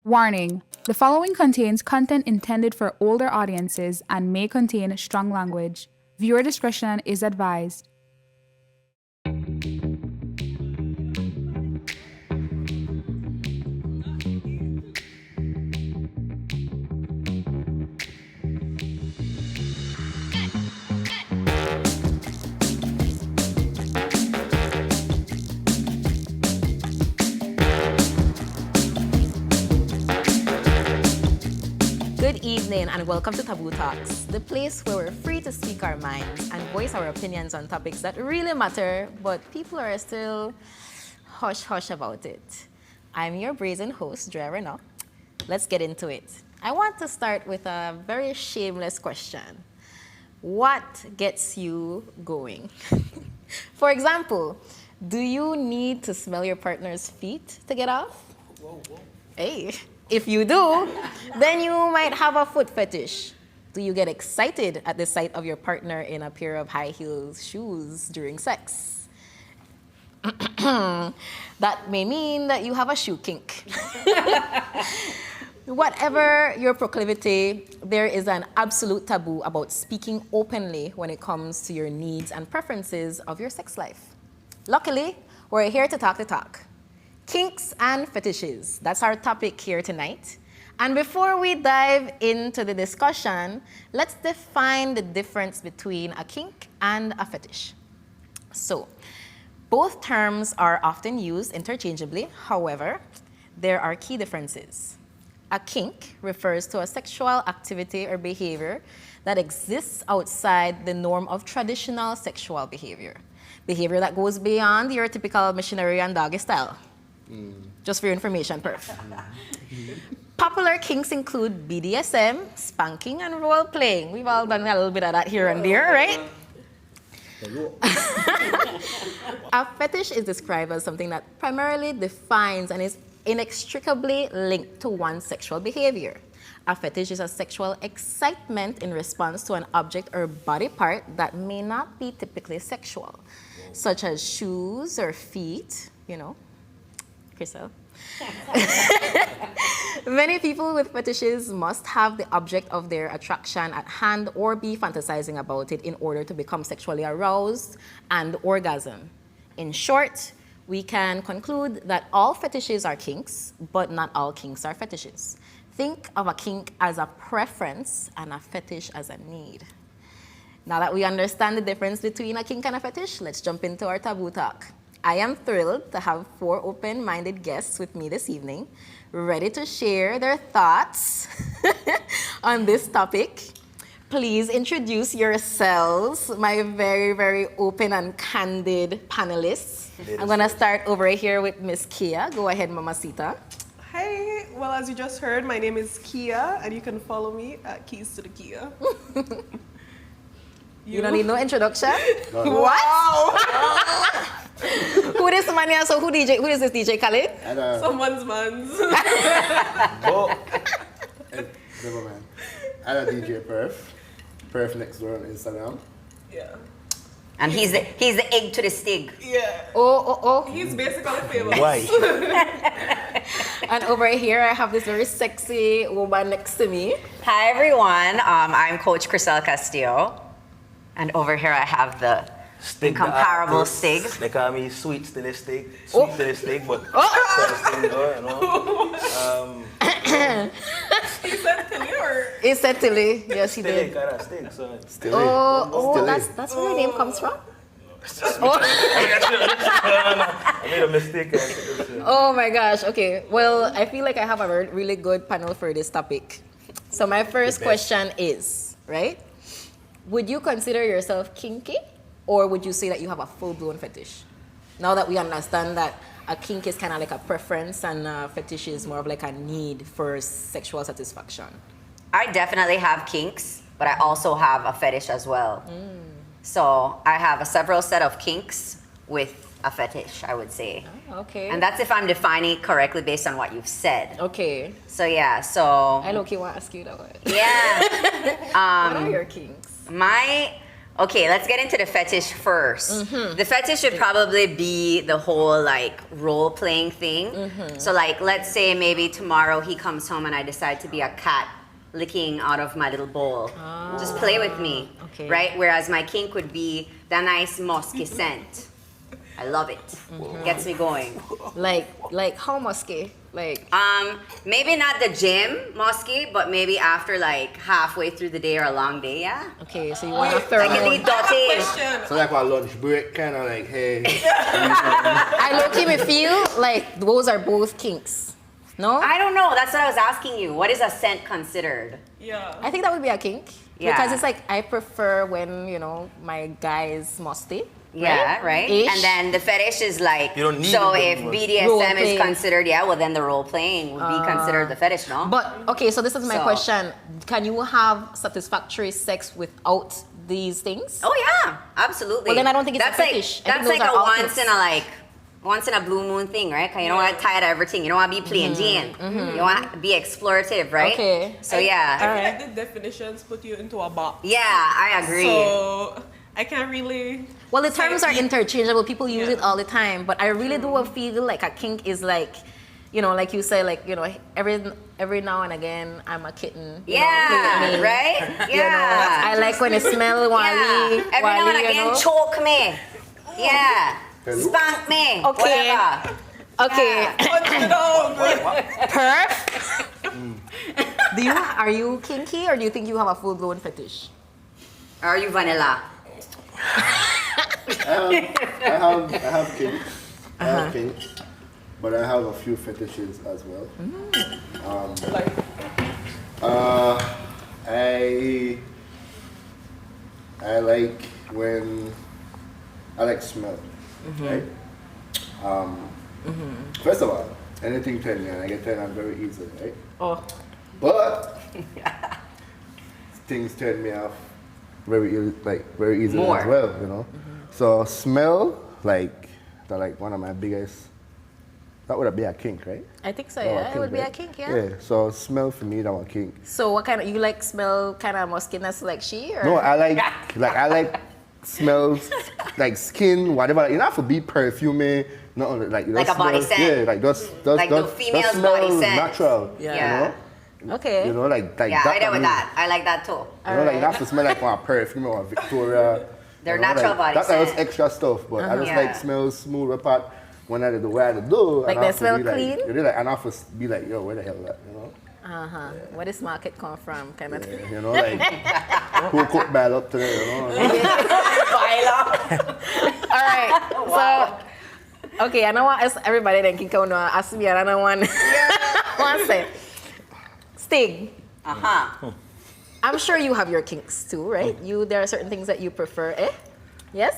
Warning: the following contains content intended for older audiences and may contain strong language. Viewer discretion is advised. Good evening and welcome to Taboo Talks, the place where we're free to speak our minds and voice our opinions on topics that really matter, but people are still hush-hush about it. I'm your brazen host, Drea Renault. Let's get into it. I want to start with a very shameless question. What gets you going? For example, do you need to smell your partner's feet to get off? Whoa. Hey. If you do, then you might have a foot fetish. Do you get excited at the sight of your partner in a pair of high heel shoes during sex? That may mean that you have a shoe kink. Whatever your proclivity, there is an absolute taboo about speaking openly when it comes to your needs and preferences of your sex life. Luckily, we're here to talk the talk. Kinks and fetishes, that's our topic here tonight. And before we dive into the discussion, let's define the difference between a kink and a fetish. So, both terms are often used interchangeably. However, there are key differences. A kink refers to a sexual activity or behavior that exists outside the norm of traditional sexual behavior. Behavior that goes beyond your typical missionary and doggy style. Just for your information, perf. Popular kinks include BDSM, spanking, and role-playing. We've all done a little bit of that here and there, right? A fetish is described as something that primarily defines and is inextricably linked to one's sexual behavior. A fetish is a sexual excitement in response to an object or body part that may not be typically sexual, such as shoes or feet, Crystal. Many people with fetishes must have the object of their attraction at hand or be fantasizing about it in order to become sexually aroused and orgasm. In short, we can conclude that all fetishes are kinks, but not all kinks are fetishes. Think of a kink as a preference and a fetish as a need. Now that we understand the difference between a kink and a fetish, let's jump into our taboo talk. I am thrilled to have 4 open-minded guests with me this evening, ready to share their thoughts on this topic. Please introduce yourselves, my very, very open and candid panelists. I'm going to start over here with Miss Kia. Go ahead, Mamacita. Hey, well, as you just heard, my name is Kia, and you can follow me at Keys to the Kia. You don't need no introduction? No. What? Wow. Who is this man here? So who is this DJ Khalid? Someone's man's. Oh. Never mind. I know DJ Perf next door on Instagram. Yeah. And he's the egg to the stig. Yeah. Oh. He's basically famous. Why? And over here, I have this very sexy woman next to me. Hi everyone, I'm Coach Crisel Castillo. And over here I have the Stig incomparable Stig. They call me sweet to the Stig. Sweet to the Stig, but He said Tilly or? He said Tilly. Yes, he Stig, did. kind of Stig, so. Still That's where your name comes from? I made a mistake. Oh my gosh, okay. Well, I feel like I have a really good panel for this topic. So my first question is, right? Would you consider yourself kinky, or would you say that you have a full-blown fetish? Now that we understand that a kink is kind of like a preference and a fetish is more of like a need for sexual satisfaction. I definitely have kinks, but I also have a fetish as well. So I have a several set of kinks with a fetish, I would say. Oh, okay. And that's if I'm defining it correctly based on what you've said. Okay. So yeah, I low-key want to ask you that one. yeah. What are your kinks? Okay, let's get into the fetish first. The fetish should probably be the whole like role playing thing. So like, let's say maybe tomorrow he comes home and I decide to be a cat licking out of my little bowl. Just play with me, Okay. right? Whereas my kink would be the nice musky scent. I love it. Gets me going. Like how musky? Like Maybe not the gym musky, but maybe after like halfway through the day or a long day, yeah. okay, so you want a Like a pheromone. little dirty. Question. So like our lunch break, kind of like, hey. I low-key may feel like those are both kinks. No? I don't know. That's what I was asking you. What is a scent considered? Yeah. I think that would be a kink. Yeah. Because it's like I prefer when, you know, my guy is musty. Yeah, right. Ish. And then the fetish is like, You don't need so to do if more. BDSM Role is playing. considered, yeah, well then the role playing would be considered the fetish, no? But okay, so this is my So- question. Can you have satisfactory sex without these things? Oh yeah, absolutely. Well, then I don't think it's a that's fetish. I Like, think that's those like are a all once kinks. in a once in a blue moon thing, right? 'Cause you don't want to tie it to everything. You don't want to be plain Jane. You want to be explorative, right? Okay. So yeah, I feel like the definitions put you into a box. yeah, I agree. So I can't really. Well, the terms are say- interchangeable. People use Yeah. it all the time. But I really do feel like a kink is like, you know, like you say, like, you know, every now and again, I'm a kitten. You know, play Yeah, with me. right? You know, I Yeah. like when it smells Wally. Yeah. Every now and Wally, you again, know? choke me. Yeah. Hello? Spank me. Okay. Whatever. Okay. Yeah. Perf. Are you kinky or do you think you have a full blown fetish? Are you vanilla? I have kinks. I have kinks. But I have a few fetishes as well. Like, I like when I like smell, right? First of all, anything turned me on, I get turned on very easily, right? Oh. But things turn me off very easily More. as well, you know. So smell, they're like one of my biggest. That would be a kink, right? I think so, That yeah. It would be a right? kink, yeah. Yeah. So smell for me, that one kink. So what kind of, you like smell kind of muskiness like she or? No, I like smells like skin, whatever. You don't have to be perfume, not only like Like a body scent. Yeah, like just Like the female's body scent. natural. Yeah. Okay. You know, like Yeah, that I know for with me. that. I like that too. You know, like you have to smell like one perfume or Victoria. They're you know, natural like, body that was scent. extra stuff, but I just Yeah. like smells smooth apart when I do the way I do. Like and I they have to smell be like- clean? You know, like, and I have to be like, yo, where the hell that, you know? Uh-huh. Where this market come from? Kind of thing. Yeah, you know, like who cooked bad up today, you know? All right. So, okay, I know what ask everybody then can come and ask me another one. One sec. Stig, Uh-huh. I'm sure you have your kinks too, right? There are certain things that you prefer, eh? Yes?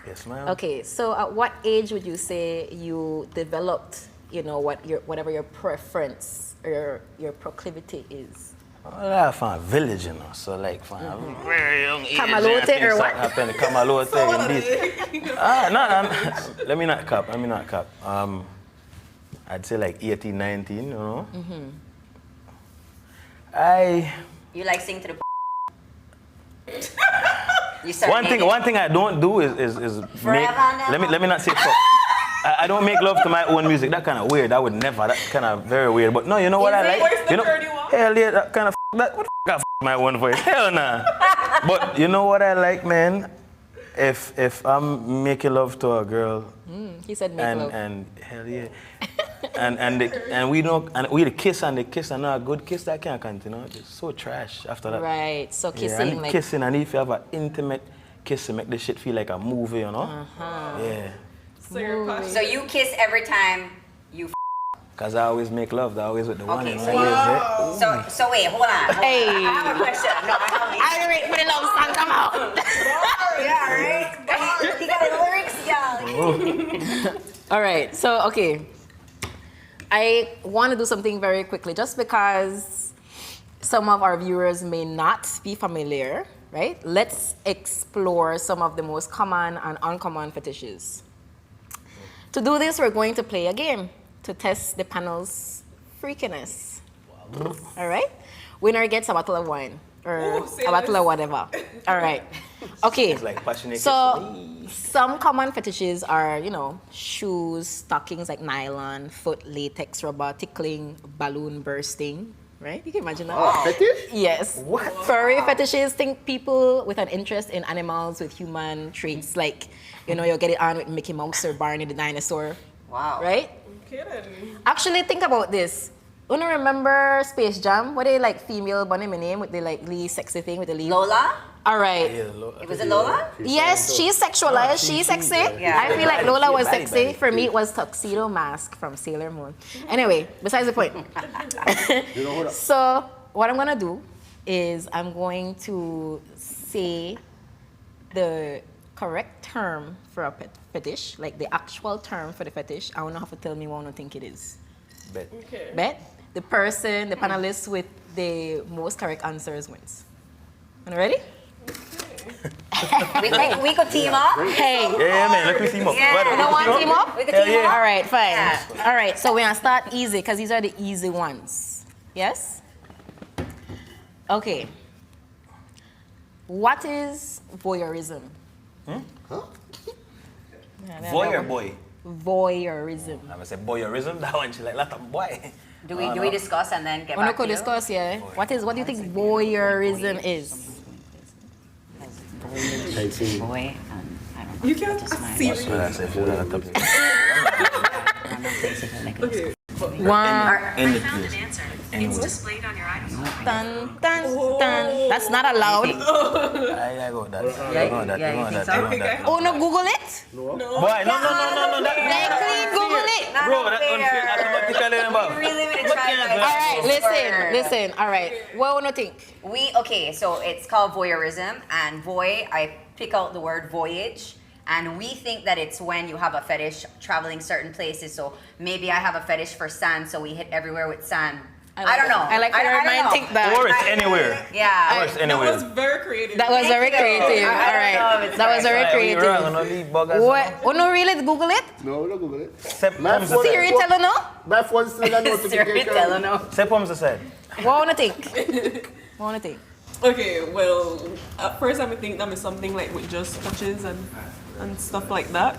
Yes, ma'am. Okay, so at what age would you say you developed, you know, whatever your preference or your proclivity is? Well, I found village, you know, so like from a very young age. Kamalote things or start what? happening. Kamalote, indeed. Let me not cap. I'd say like 18, 19, you know. You like sing to the You One thing I don't do is make. Forever and ever. Let me not say fuck. I don't make love to my own music. That kind of weird. I would never. That kind of very weird. But no, you know what I like? Where's the You know, 31? hell yeah, that kind of that. What the f my own voice? Hell nah. But you know what I like, man? If I'm making love to a girl He said make love. and hell yeah. and we the kiss and not a good kiss, that can't continue. It's so trash after that. Right, so Yeah, kissing and like... kissing, and if you have an intimate kiss to make this shit feel like a movie, you know? Yeah. So your question. So you kiss every time you Cause I always make love, I always with the one. Okay, You know, so yeah, So wait, hold on. Hey. I have a question. No, I I wait for the love song come out. Yeah, right? He got the lyrics, y'all. All right, so okay. I want to do something very quickly just because some of our viewers may not be familiar, right? Let's explore some of the most common and uncommon fetishes. To do this, we're going to play a game to test the panel's freakiness. All right? Winner gets a bottle of wine or Ooh, say a bottle less. of whatever. All right. Okay. It's like passionate. So some common fetishes are, shoes, stockings like nylon, foot latex rubber, tickling, balloon bursting. Right? You can imagine that. Oh, fetish? Yes. What? Furry fetishes, think people with an interest in animals with human traits, like, you'll get it on with Mickey Mouse or Barney the dinosaur. Wow. Right? Okay then. Actually, think about this. You remember Space Jam? What they like female bunny my name with the like really sexy thing with the leaf? Lola? All right. Was it Lola? Yes, she's sexualized. She's sexy. Yeah. I feel like Lola was Body, sexy. body. For me, it was Tuxedo Mask from Sailor Moon. Anyway, besides the point. You know what? So what I'm gonna do is I'm going to say the correct term for a fetish, like the actual term for the fetish. I want to have to tell me what I think it is. Bet. Okay. Bet the person, the panelist with the most correct answers wins. You ready? We could team up. Hey. Yeah, man. Let me team up. Yeah. What, You don't want to team up? We could Hell team yeah. up. All right, fine. Yeah. All right, so we're gonna start easy because these are the easy ones. Yes? Okay. What is voyeurism? Huh? Yeah, Voyeur boy. Voyeurism. I'm gonna say voyeurism. That one, she like that boy. Do we discuss and then get We're back not to gonna you? discuss, yeah. What do you think voyeurism is? I see. Boy, I don't know. You can't see What I say? Hold on, I tap it. Okay. One, In the place. Anyway. dun, dun, dun. That's not allowed. I got that. I got that. I got that. I got that. Oh, no, Google it? Boy, no. Exactly, Google it. Bro, that's unfair. Automatically, You really want to What try can't that? do? All right, listen. All right, what do you think? Okay, so it's called voyeurism, and I pick out the word voyage, and we think that it's when you have a fetish traveling certain places. So maybe I have a fetish for sand, so we hit everywhere with sand. I don't know. I like how your mind think that. Or it's anywhere. Yeah. Or it's That anywhere. was very creative. That was very Thank you. creative. I All don't know if right, it's that was very Right, when you're wrong, creative. no leave buggers. What? Oh, no, really? Google it? No, don't Google it. September. Siri, tell her no? My phone still got Siri, notification. tell her no. September said. What do you think? What do you think? Okay, well, at first I would think that is something like with just touches and stuff like that.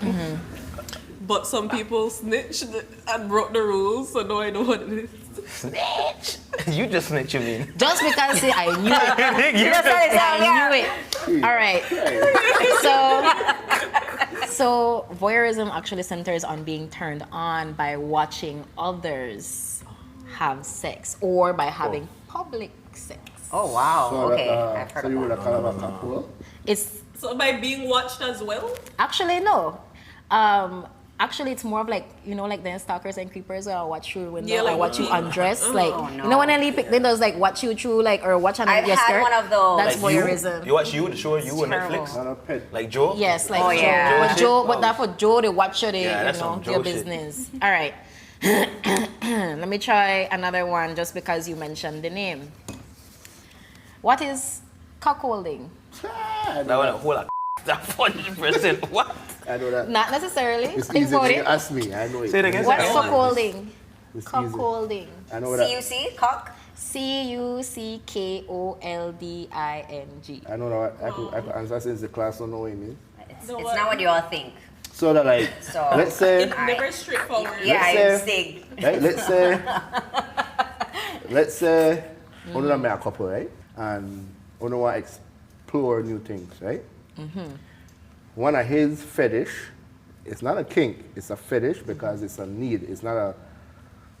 But some people snitched and broke the rules, so now I know what it is. Snitch. You just snitch, you mean? Just because see, I knew it. You That's just- what it I sounds, knew it. All right. So voyeurism actually centers on being turned on by watching others have sex or by having public sex. Oh wow. So Okay, that, I've heard so you of would that. have called it a couple? It's So by being watched as well? actually no. Actually, it's more of like, like the stalkers and creepers where I watch you when Yeah, I like watch you undress. Like, Oh, no. when Ellie pick, then there's like watch you through, like, or watch under I've your had skirt. one of those. That's Like you? voyeurism. You watch the show you on terrible. Netflix? Not a pet. Like Joe? Yes, like Oh, Joe. yeah. But Joe, but that for Joe, they watch you, they, Yeah, that's some your Joe shit. business. All right. Let me try another one just because you mentioned the name. What is cuckolding? I That know one, that. hold on. That 100%. What? I know that. Not necessarily. It's Think easy about when you it. ask me. I know it. Say it again. What's Say it again. cuckolding? It's easy. Cuckolding. I know that. CUC, cock. Cuckolding. I know that. I could answer since the class don't know what it means. It's No, not what you all think. So that like, So- let's say, It's never straightforward. Yeah, Let's it's say- stig. right? Let's say, one of them are a couple, right? And one want to explore new things, right? One of his fetish, it's not a kink, it's a fetish because it's a need. It's not a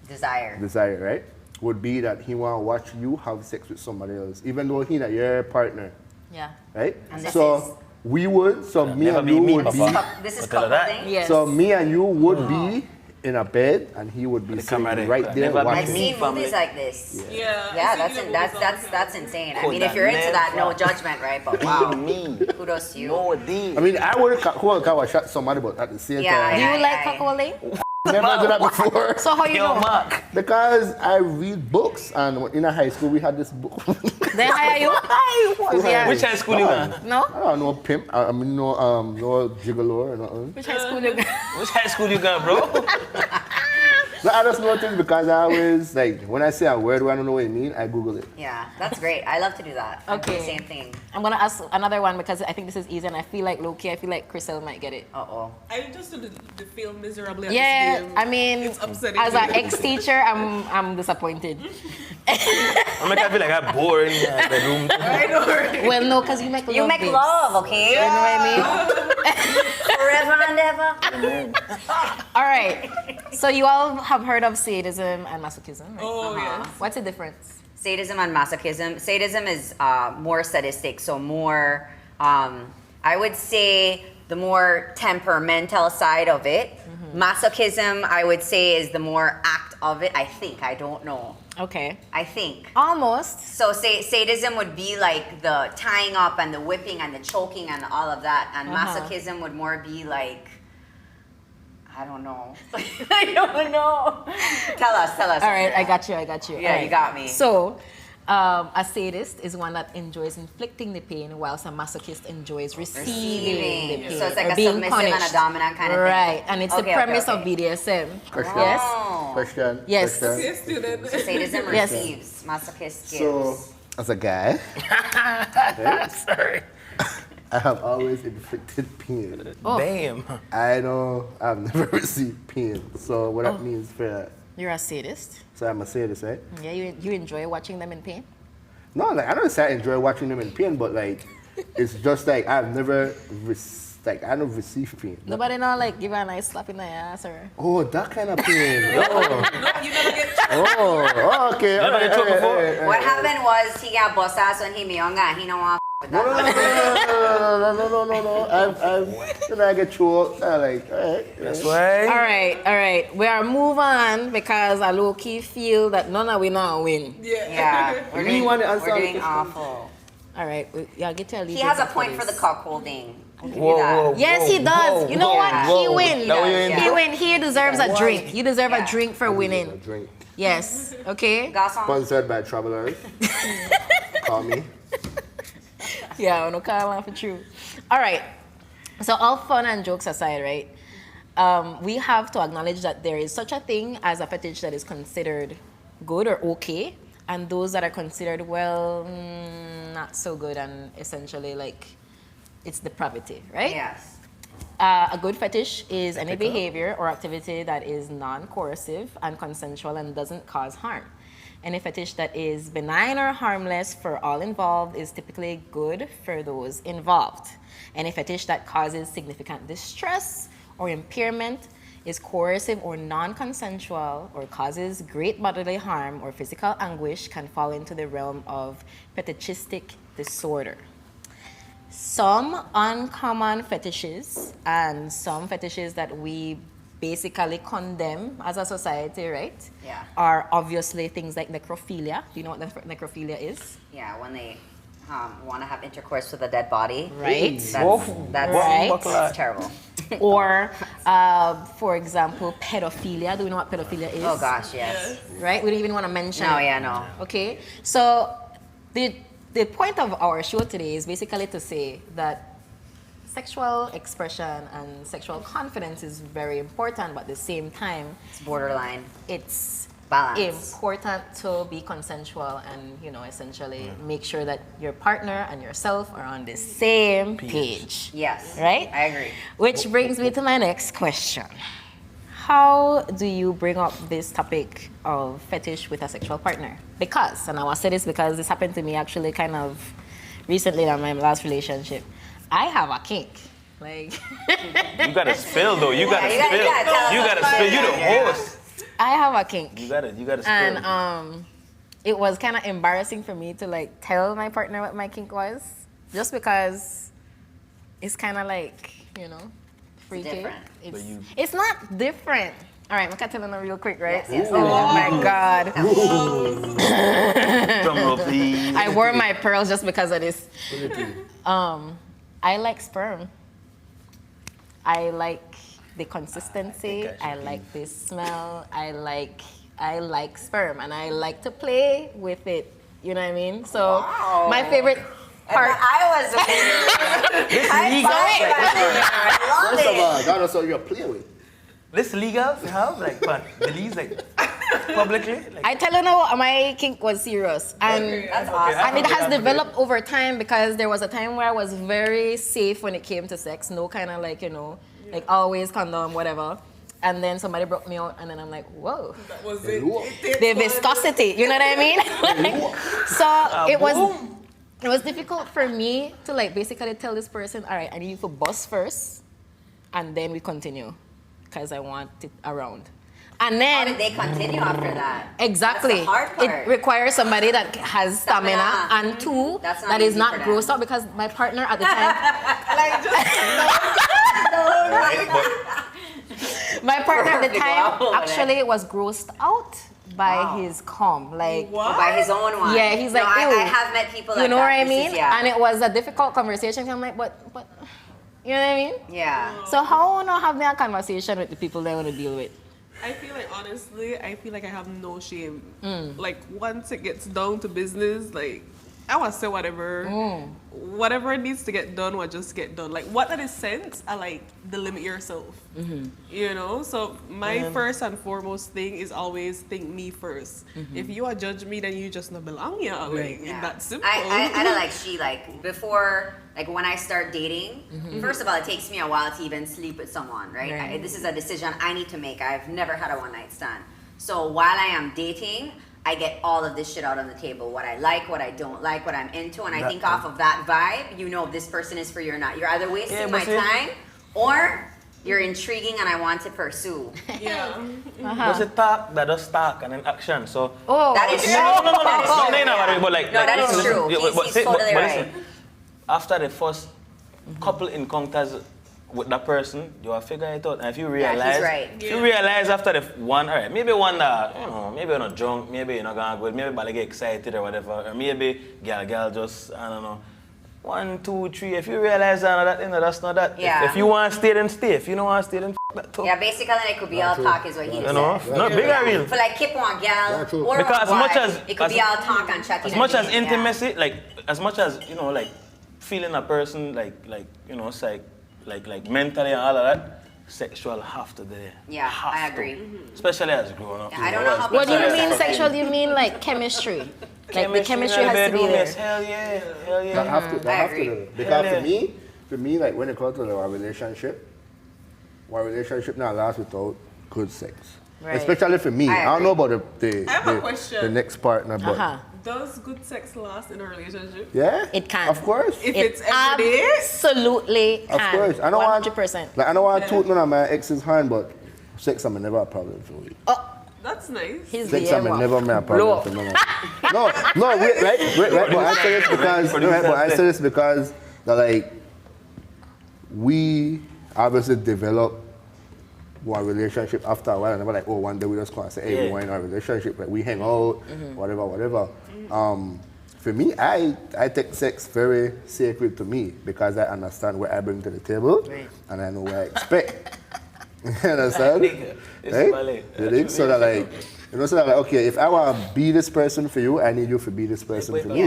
Desire. desire, right? Would be that he want to watch you have sex with somebody else, even though he not your partner, Yeah. right? And this So we would, so me Never and be you me, would Papa. be. This is Tell her that. cuckolding. Yes. So me and you would be in a bed, and he would be The sitting camera there. right there Never be I've watching. me. seen family. movies like this. Yeah. Yeah, I've seen the movies all the time. that's insane. I Could mean, if that you're into that, no never- judgment, right? But wow, Me. kudos to you. No D. I mean, I would have shot somebody, but at the same Yeah, time, Do you yeah. like cuckolding? never done that before. So how you Yo, know? Mark. Because I read books, and in high school we had this book. They hire you? Yeah. Which high school you at? No? I don't know pimp. I mean no gigolo or nothing. Which high school you go? Which high school you got, bro? No, I just noticed because I always, like, when I say a word where I don't know what it means, I Google it. Yeah, that's great. I love to do that. I do the Okay. same thing. I'm gonna ask another one because I think this is easy and I feel like low-key, I feel like Chriselle might get it. Uh-oh. I just feel miserably at Yeah, this game. I mean, It's upsetting as me. an ex-teacher, I'm disappointed. I make I feel like I'm boring in the bedroom. I know, right? Well, no, because you make love. You make babes. love, okay? You know what I Forever and ever. mean? All right. So you all have heard of sadism and masochism, right? Oh, yes. What's the difference? Sadism and masochism. Sadism is more sadistic, so more, I would say, the more temperamental side of it. Masochism, I would say, is the more act of it. I think. I don't know. Okay. I think. Almost. So sadism would be like the tying up and the whipping and the choking and all of that. And masochism would more be like, I don't know. I don't know. Tell us. All right, I got you. Yeah, All right. you got me. So, a sadist is one that enjoys inflicting the pain, whilst a masochist enjoys receiving the pain. So it's like or a being submissive punished. and a dominant kind of thing. Right, and it's the Okay, premise okay. of BDSM. Question. Yes. Oh. Question. Yes. Question. Yes, student. So sadism Yes. receives, masochist gives. So, as a guy, Sorry. I have always inflicted pain. Damn. I know I've never received pain. So, what that means for, You're a sadist. so I'm a sadist, right? Yeah, you enjoy watching them in pain. No, like, I don't say I enjoy watching them in pain, but like, it's just like I've never, I don't receive pain. Nobody know like give her a nice slap in the ass or. Oh, that kind of pain. Oh, No, you never get oh, okay. never get choked before? What happened was he got bust ass when he was younger and he don't want with No, that. no. I get choked. I like, all right. That's why. All right. We are move on because I low key feel that none of we now win. Yeah, we're You doing, want to answer we're the doing question? awful. All right, y'all get to He has a point for the cock holding. I'll give you Whoa, that. whoa. Yes, he does. You know what? He wins. That what you Yeah. He into? win. He deserves a drink. You deserve Yeah. a drink for A winning. drink. Yes. Okay. Garçon. Sponsored by Travelers. Call me. Yeah, no call for true. All right. So all fun and jokes aside, right? We have to acknowledge that there is such a thing as a fetish that is considered good or okay, and those that are considered not so good and essentially like it's depravity, right? Yes. A good fetish is any behavior or activity that is non-coercive and consensual and doesn't cause harm. Any fetish that is benign or harmless for all involved is typically good for those involved. Any fetish that causes significant distress or impairment is coercive or non-consensual or causes great bodily harm or physical anguish can fall into the realm of fetishistic disorder. Some uncommon fetishes and some fetishes that we basically condemn as a society, right? Yeah. Are obviously things like necrophilia. Do you know what necrophilia is? Yeah, when they want to have intercourse with a dead body. Right. That's Right. terrible. Or, for example, pedophilia. Do we know what pedophilia is? Oh gosh, yes. Right? We don't even want to mention No, it. yeah, no. Okay, so the point of our show today is basically to say that sexual expression and sexual confidence is very important, but at the same time, It's borderline. it's Balance. important to be consensual and, essentially make sure that your partner and yourself are on the same page. Yes. Right? I agree. Which brings me to my next question. How do you bring up this topic of fetish with a sexual partner? Because, and I will say this because this happened to me actually kind of recently in my last relationship. I have a kink. Like, You gotta spill though. You gotta you gotta- spill. you gotta tell us You about gotta spill. it. You the host. I have a kink. You gotta spill. And it was kind of embarrassing for me to like tell my partner what my kink was, just because it's kind of like, freaky. different. It's not different. All right, I'm gonna tell them real quick, right? Yes, yes. Oh my God. Drum roll, please. I wore my pearls just because of this. I like sperm. I like the consistency. I like the smell. I like sperm, and I like to play with it. You know what I mean? So my favorite part. I was I love First of it. all, that is what you're playing with. This legal to have like but Belize like publicly. Like, I tell you now, my kink was serious, and That's awesome. and it has developed over time because there was a time where I was very safe when it came to sex. No kind of like like always condom, whatever. And then somebody broke me out, and then I'm like, whoa. That was it. The viscosity, you know what I mean? So it was difficult for me to like basically tell this person, all right, I need you to bust first, and then we continue, because I want it around. And How then did they continue after that? exactly, That's the hard part. it requires somebody that has stamina, and two, That's not that is easy not for them. grossed out, because my partner at the time, Like right? But my partner at the Perfect. time Wow. actually was grossed out by his cum, like. what? By his own one. Yeah, he's like, no, I ew. have met people like You know that. what I This mean? is- yeah. And it was a difficult conversation. I'm like, but, you know what I mean? yeah. So how not having a conversation with the people that I want to deal with? I feel like honestly, I feel like I have no shame. Like once it gets down to business, like I will say whatever needs to get done will just get done. Like what that is sense, I like the limit yourself. You know, so my first and foremost thing is always think me first. If you are judge me, then you just not belong here. Like Yeah. that's simple. I don't like before, like when I start dating, first of all, it takes me a while to even sleep with someone, right? This is a decision I need to make. I've never had a one night stand. So while I am dating, I get all of this shit out on the table. What I like, what I don't like, what I'm into. And I think off of that vibe, you know if this person is for you or not. You're either wasting my time or you're intriguing and I want to pursue. Yeah. Does it talk that does talk and then action? So That is true. no, That is no, true, no, yeah. but like No, that is listen, true. yeah, He's totally right. after the first couple encounters with that person, you will figure it out. And if you realize, right. if you realize after the one, all right, maybe one that, maybe you're not drunk, maybe you're not gonna go, maybe but get excited or whatever, or maybe girl just, I don't know, 1, 2, 3. If you realize that, that's not that. Yeah. If you want to stay, then stay. If you don't want to stay, then that too. Yeah, basically it could be all talk is what he You said. know, not big or real. For like keep on gal true. or Because as boy, much as- it could be all talk and chatting. As much as and being, intimacy, like as much as like feeling a person, like like mentally and all of that, sexual have to be there. Yeah, Have I to. agree. Especially as growing up. Yeah, I don't know how What do you people mean are sexual? Do you mean like chemistry? Like the chemistry in the has to be bedroom, there. yes, hell yeah, hell yeah. That have to. That I have to. agree. do. Because Yeah. for me, like when it comes to a relationship not lasts without good sex. Right. Especially for me. I I don't know about the I have a question. the next partner, but Does good sex last in a relationship? yeah, It can. Of course. If It it's every day? absolutely Of can. course. I don't want 100%. Like I don't want to toot none of my ex's hand, but sex I'm never a problem for me. That's nice. He's Sex the I'm air never wow. a Blow problem up. for none of No, wait, right. But I say this because that like we obviously develop one relationship after a while, and never like, oh, one day we just come and say, hey, we're in our relationship, like we hang out, whatever. For me, I take sex very sacred to me because I understand what I bring to the table and I know what I expect. You understand? It's Right? ballet. You think? So that like, okay, if I want to be this person for you, I need you to be this person for me.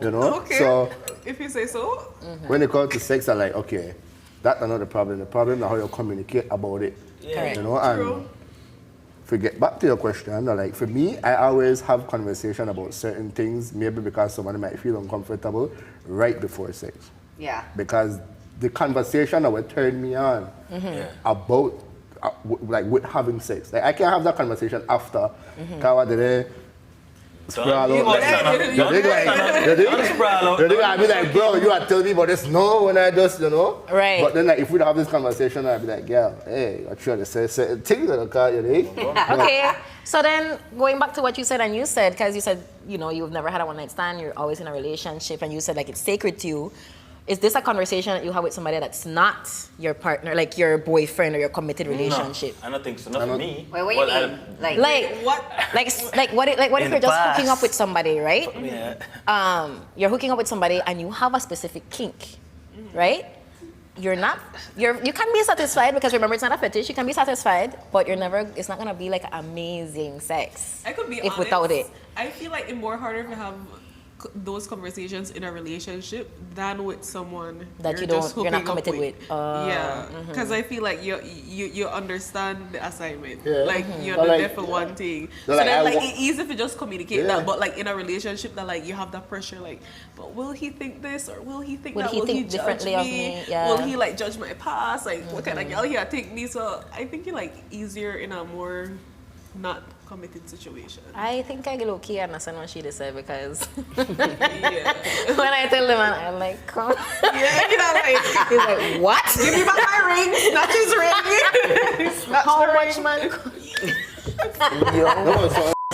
You know? Okay. So If you say so. when it comes to sex, I'm like, okay, that's not the problem. The problem is how you communicate about it. Yeah. You know, and to get back to your question, like for me, I always have conversation about certain things, maybe because somebody might feel uncomfortable right before sex. Yeah. Because the conversation that would turn me on about with having sex. Like I can have that conversation after. Kawa did sprawl out. I'd be like, bro, you are telling me about this. No, when I just, Right. But then like, if we'd have this conversation, I'd be like, girl, hey, I try to say certain things that I can't, you know? Okay, so then going back to what you said, and you said, because you said, you've never had a one night stand, you're always in a relationship, and you said like it's sacred to you. Is this a conversation that you have with somebody that's not your partner, like your boyfriend or your committed relationship? I don't think so. Not for me. Wait, what do you mean? Like What? what if In you're the just hooking past. up with somebody, right? Yeah. You're hooking up with somebody and you have a specific kink, right? You can be satisfied because remember it's not a fetish. You can be satisfied, but it's not gonna be like amazing sex. I could be if honest. without it. I feel like it's more harder to have those conversations in a relationship than with someone That you're not you're not committed with. with. Yeah, because I feel like you understand the assignment. Yeah. Like you're But not like- there for one thing. But So like, then I like wa- it's easy to just communicate Yeah. that. But like in a relationship that like you have that pressure like, but will he think this or will he think Will that? he Will think he judge differently of me? Yeah. Will he like judge my past? Like what kind of girl he take me? So I think you're like easier in a more not committed situation. I think I low key understand what she said because Yeah. when I tell the man, I'm like, come. Yeah, you know, like, He's like, what? give me back my ring, snatch his ring. Snatch How the much ring. man? No,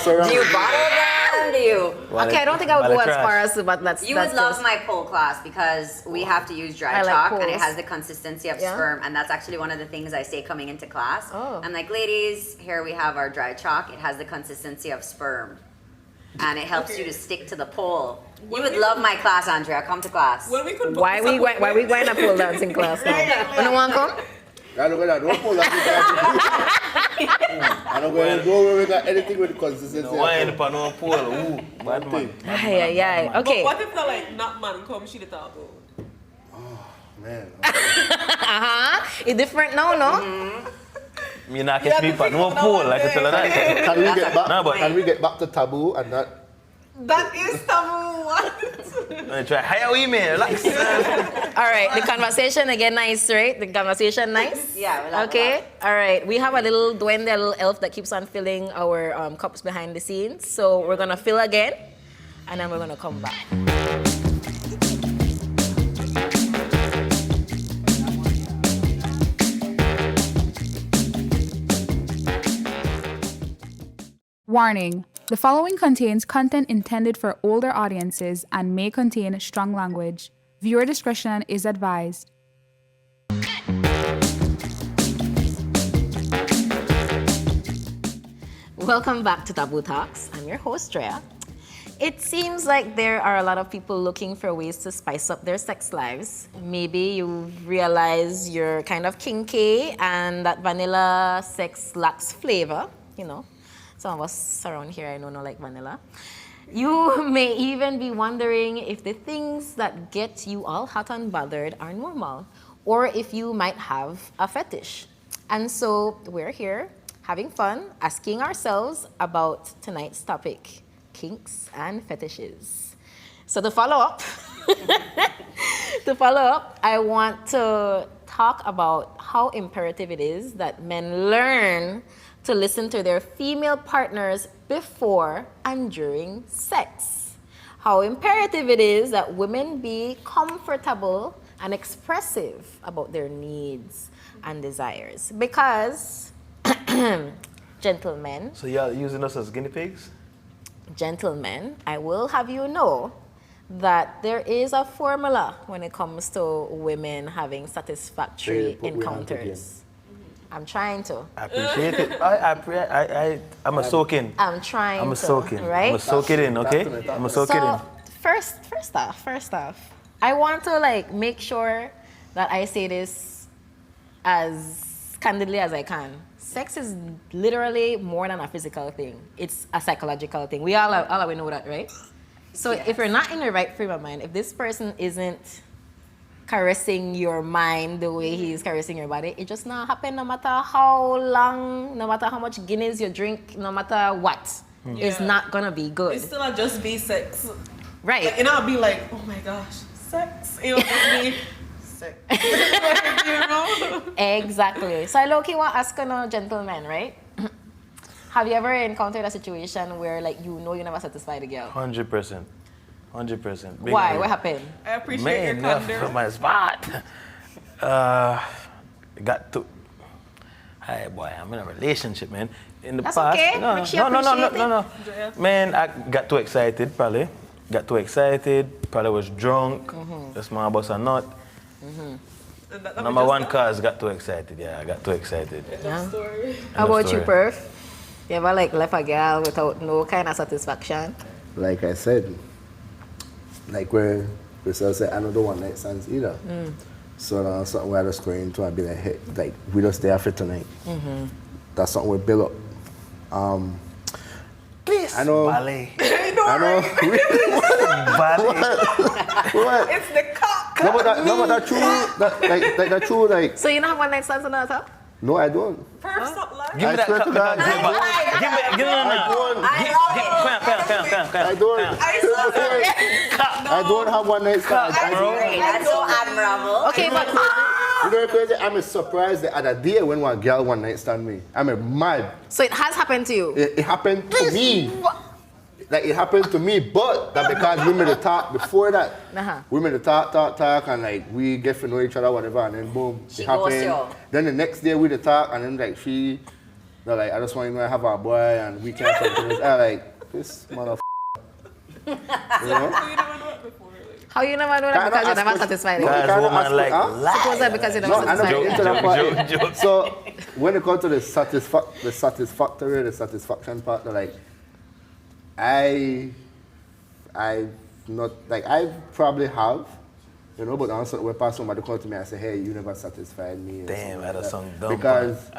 Do you bottle them? Do you? Okay, I don't think I would go as trash. far as, but that's You that's would love just- my pole class because we have to use dry I like chalk and it poles. has the consistency of Yeah. sperm, and that's actually one of the things I say coming into class. Oh. I'm like, ladies, here we have our dry chalk. It has the consistency of sperm, and it helps you to stick to the pole. You would love my class, Andrea. Come to class. When we could book Why this we appointment- why we going to pole dancing class now? You don't want to come? I don't go don't pull that. I don't go nowhere with anything with consistency. Wine upon no pole. Ooh, bad man. Ay. But Okay. what if the like not man come she the taboo? Man. It's different now, no? Me not catch me upon no pole, like I tell her that. Can we get back? No, but- Can we get back to taboo and not? That is taboo. What? I try hire women, relax. All right, the conversation again nice, right? The conversation nice? Yeah, we love Okay, all right. We have a little duende, a little elf that keeps on filling our cups behind the scenes. So we're going to fill again, and then we're going to come back. Warning: the following contains content intended for older audiences and may contain strong language. Viewer discretion is advised. Welcome back to Taboo Talks. I'm your host, Drea. It seems like there are a lot of people looking for ways to spice up their sex lives. Maybe you realize you're kind of kinky and that vanilla sex lacks flavor, you know. Some of us around here, I know, not like vanilla. You may even be wondering if the things that get you all hot and bothered are normal, or if you might have a fetish. And so we're here having fun, asking ourselves about tonight's topic, kinks and fetishes. So to follow up, I want to talk about how imperative it is that men learn to listen to their female partners before and during sex. How imperative it is that women be comfortable and expressive about their needs and desires. Because, gentlemen, So y'all using us as guinea pigs? gentlemen, I will have you know that there is a formula when it comes to women having satisfactory Put we hand encounters. I'm trying to. I appreciate it. I'm a soak in. I'm trying I'm a to. soak in. Right? I'm a soak it in, okay? I'm a soak it in. So first off, I want to like make sure that I say this as candidly as I can. Sex is literally more than a physical thing. It's a psychological thing. We all know that, right? So if you're not in the right frame of mind, if this person isn't caressing your mind the way he's caressing your body, it just not happen no matter how long, no matter how much Guinness you drink, no matter what. It's not gonna be good. It's still not just be sex. Right. Like, it not be like, oh my gosh, sex. It'll just be sex. You know? Exactly. So I low-key want to ask a gentleman, right? Have you ever encountered a situation where like you know you never satisfied a girl? 100%. 100%. Big Why? up. What happened? I appreciate Man, your that's candor. my spot. Got to. Hey, boy, I'm in a relationship, man. In the That's past, okay. no, Make she no. appreciate it. Man, I got too excited, probably. Got too excited. Probably was drunk. That's my boss or not. And that Number one cause got too excited. Yeah, I got too excited. Yeah. story. How about you, story. Perf? You ever like left a girl without no kind of satisfaction? Like I said, like where Priscilla said, I don't do one night stands either. So that's something where I just go into and be like, hey, like we just there for tonight. That's something we build up. Please. I know. Ballet. I know. Ballet. What? It's the cock. No, but that true. That true. Like, So you don't have one night stands on the hotel? no, I don't. Perf not like. Give me I that swear cup. to God. Give me I don't. I don't. I don't have one night stand. I don't. That's so admirable. Okay, but You know, crazy. I'm surprised the other day when one girl one night stand me. I'm mad. so it has happened to you. It happened to me. Like it happened to me, but that because we made a talk before that. We made a talk, and like we get to know each other, whatever, and then boom, She it happened. goes, yo. Then the next day we the talk, and then like they're like, I just want to have our boy, and we can't come to this. I like this motherfucker. You know? So you never know it before. Like. How you never know that Kinda because you're ask never question- satisfied? No, Guys, kinda woman ask like question, huh? Suppose that because you're No, never I satisfied. don't get into that part. Joke. So when it comes to the satisfactory, the satisfaction part, they're like, I not like I probably have, you know, but also when past somebody come to me and say, hey, you never satisfied me. or Damn, something that like is some dumb because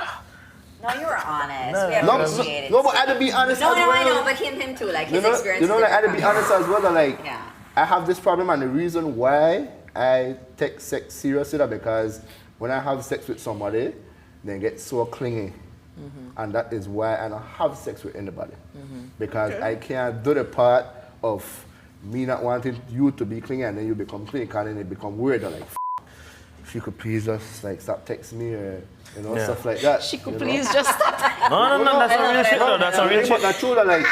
No, you were honest. No, We no, appreciate it. no, but I had to be honest No, as no, well. I know, but him too. Like his experience. You know, is like I had to different be from honest as well. That like Yeah. I have this problem, and the reason why I take sex seriously is because when I have sex with somebody, they get so clingy, and that is why I don't have sex with anybody because I can't do the part of me not wanting you to be clingy, and then you become clingy, and then it become weird. Like, if you could please just like stop texting me or you know stuff like that. She could you know? please just stop. No, that's not real shit though. That's not real But shit. that's true that like,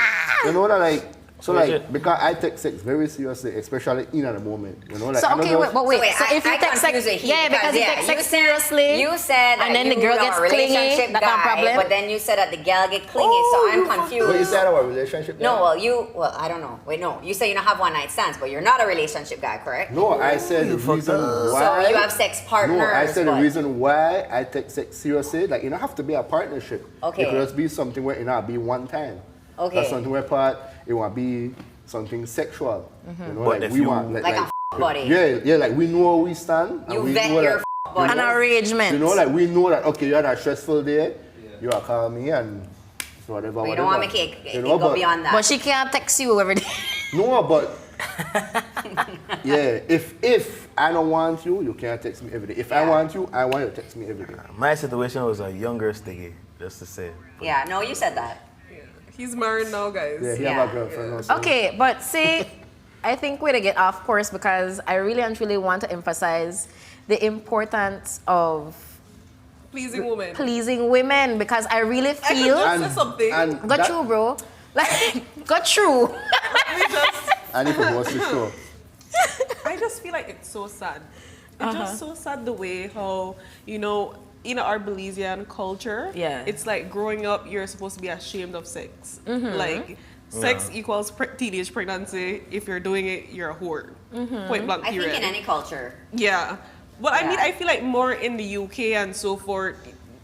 you know that like, so Real like, shit. because I take sex very seriously, especially in the moment, you know, like. So I don't okay, know wait, if- but wait. So wait, So if you I take sex, confuse it here yeah, because you take you sex said- seriously, You said and then the you girl are gets a clingy, relationship that's not a guy, problem. but then you said that the gal get clingy, so I'm confused. What you said about relationship? No, guy? well, I don't know. Wait, no. You say you don't have one night stands, but you're not a relationship guy, correct? No, I said the fucked reason up. why. So you have sex partners. No, I said the but- reason why I take sex seriously, like, you don't have to be a partnership. Okay. It could just be something where, you know, be one time. Okay. That's something where part, it want be something sexual. You know, But like if we you- want, Like a buddy. Yeah, like we know where we stand. and You we vet know your that, buddy. An arrangement. You know, like we know that, okay, you had a stressful day, you are call me and whatever, But you whatever. don't want to make it You go know, but- beyond that. But she can't text you every day. No, but yeah, if I don't want you, you can't text me every day. If I Yeah. want you, I want you to text me every day. My situation was a younger stiggy, just to say. Yeah, no, you said that. He's married now, guys. Yeah, he Yeah. have a girlfriend also. Okay, but see, I think we're to get off course because I really and truly want to emphasize the importance of Pleasing woman. pleasing women because I really I could feel just say something. got that- through, bro. Like got through. I need to watch the show. I just feel like it's so sad. It's just so sad the way how, you know, in our Belizean culture, Yeah. it's like growing up, you're supposed to be ashamed of sex. Like, sex equals teenage pregnancy. If you're doing it, you're a whore. Point blank, I period. think in any culture. Yeah. But I mean, Yeah. I feel like more in the UK and so forth,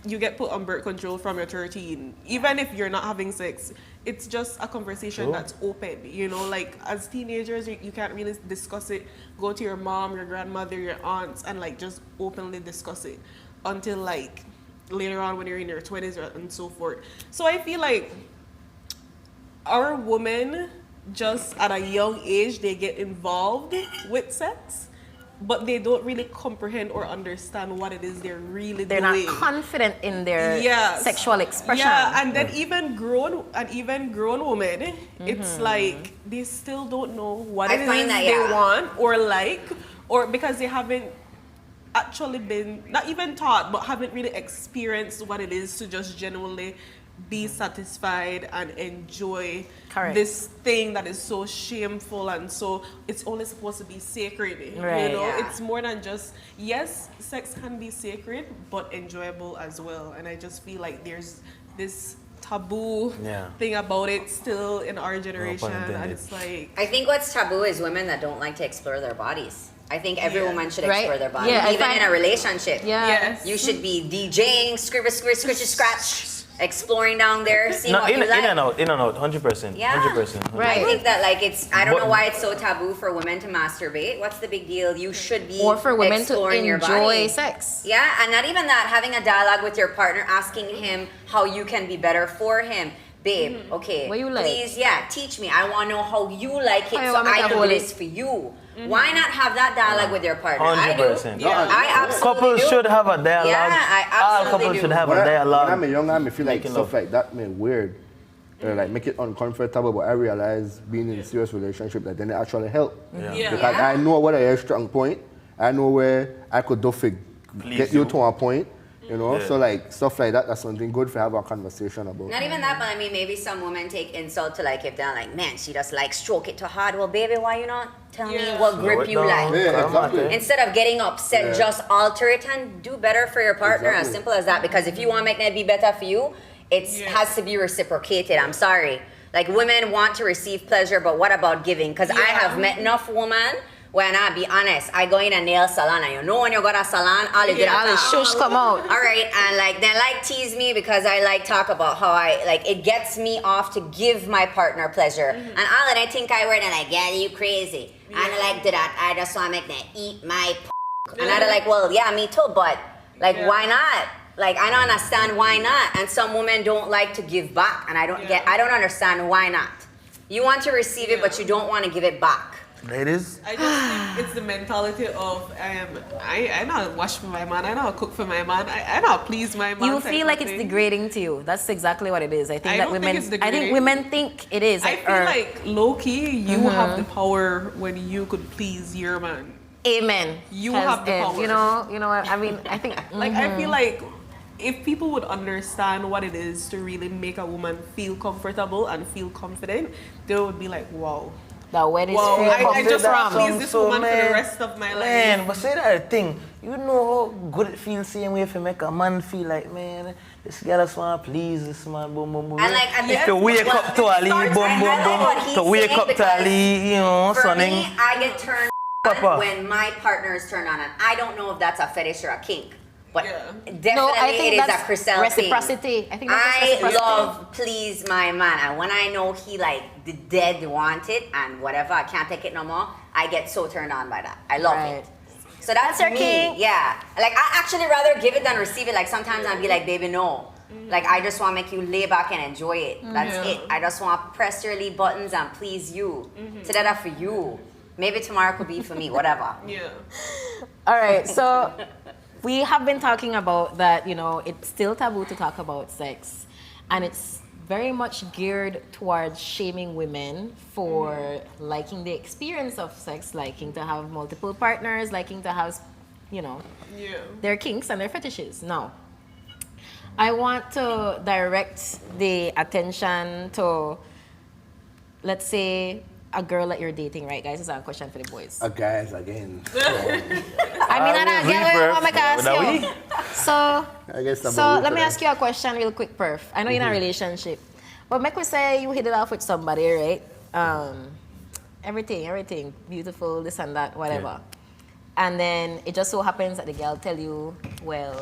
you get put on birth control from your 13. Even if you're not having sex, it's just a conversation that's open. You know, like as teenagers, you can't really discuss it. Go to your mom, your grandmother, your aunts, and like just openly discuss it until like later on when you're in your 20s and so forth. So I feel like our women just at a young age, they get involved with sex, but they don't really comprehend or understand what it is they're really They're doing. not confident in their Yes. sexual expression. Yeah, and then even grown women, it's like they still don't know what I it find is that, they yeah. want or like, or because they haven't actually been not even taught, but haven't really experienced what it is to just genuinely be satisfied and enjoy Correct. this thing that is so shameful and so it's only supposed to be sacred. Right. You know, Yeah. it's more than just yes, sex can be sacred but enjoyable as well. And I just feel like there's this taboo thing about it still in our generation, and intended. it's like I think what's taboo is women that don't like to explore their bodies. I think every woman should Right. explore their body, Yeah, I even find- in a relationship. Yeah. yes. You should be DJing, scritchy scratch, exploring down there, seeing No, what in you like. and out, 100%. Yeah. 100%. Right. I think that like it's I don't But- know why it's so taboo for women to masturbate. What's the big deal? You should be Or for women to exploring your enjoy body. sex. Yeah, and not even that, having a dialogue with your partner, asking him how you can be better for him. babe, okay, What you like? please, teach me. I want to know how you like it, How you so want me I to do hold it? this for you. Why not have that dialogue with your partner? 100%. I do. I absolutely Couples do. should have a dialogue. Yeah, I All absolutely couples do. should have When a dialogue. I'm younger, I feel like Making stuff love. like that made weird. Like make it uncomfortable, but I realize being in a serious relationship that then it actually help. Yeah. Because I know what a strong point. I know where I could do for get you to a point. You know, Yeah. so like stuff like that, that's something good for have a conversation about. Not even that, but I mean, maybe some women take insult to like if they're like, man, she just like stroke it too hard. Well, baby, why you not tell me Yeah. what Slow grip it you down. like? Yeah, exactly. Instead of getting upset, Yeah. just alter it and do better for your partner. As Exactly. simple as that. Because if you want to make that be better for you, it has to be reciprocated. I'm sorry. Like women want to receive pleasure, but what about giving? Because I have met enough women. When I be honest, I go in a nail salon, and you know when you go to a salon, all you get All the shush come out. all right, and like they like tease me because I like talk about how I like it gets me off to give my partner pleasure, and all that I think I wear, and like, yeah, you crazy, and I like that. I just want to make them eat my, and I'm like, well, yeah, me too, but like, why not? Like I don't understand why not, and some women don't like to give back, and I don't understand why not. You want to receive it, but you don't want to give it back. Ladies, I just think it's the mentality of I know how to wash for my man, I know how to cook for my man, I know how to please my man. You type feel of like it's thing. degrading to you. That's exactly what it is. I think I that don't think women. it's I degrading. think women think it is. I feel like low key, you have the power when you could please your man. Amen. You 'Cause, have the power. You know what I mean. I think Like I feel like if people would understand what it is to really make a woman feel comfortable and feel confident, they would be like, wow. that where this Wow, feel I just from. want to please this woman for the rest of my life. Man, but say that thing. You know how good it feels same way if you make a man feel like, man, this girl just want to please this man, boom, boom, boom. And like at the If you wake well, up to Ali, it boom, starts- boom, I like what boom. he's To wake saying up to because Ali, you know, For something. me, I get turned Papa. on when my partner is turned on, and I don't know if that's a fetish or a kink, but Yeah. definitely No, I think it is a that's Chriselle reciprocity. thing. I think that's I reciprocity. love please my man, and when I know he like the dead want it and whatever, I can't take it no more. I get so turned on by that. I love Right. it. So that's your me. kink. Yeah, like I actually rather give it than receive it. Like sometimes I'll be like, baby, no. Like I just want to make you lay back and enjoy it. That's Yeah. it. I just want to press your lead buttons and please you. So that for you. Maybe tomorrow could be for me. Whatever. Yeah. All right, so we have been talking about that, you know, it's still taboo to talk about sex, and it's very much geared towards shaming women for liking the experience of sex, liking to have multiple partners, liking to have, you know, Yeah. their kinks and their fetishes. Now, I want to direct the attention to, let's say, a girl that you're dating, right, guys? This is a question for the boys. Guys, again. I mean, I don't get what I'm ask That you. So, I guess I'm so a let me week ask you a question real quick, Perf. I know you're in a relationship, but make we say you hit it off with somebody, right? Everything, beautiful, this and that, whatever. And then it just so happens that the girl tell you, well,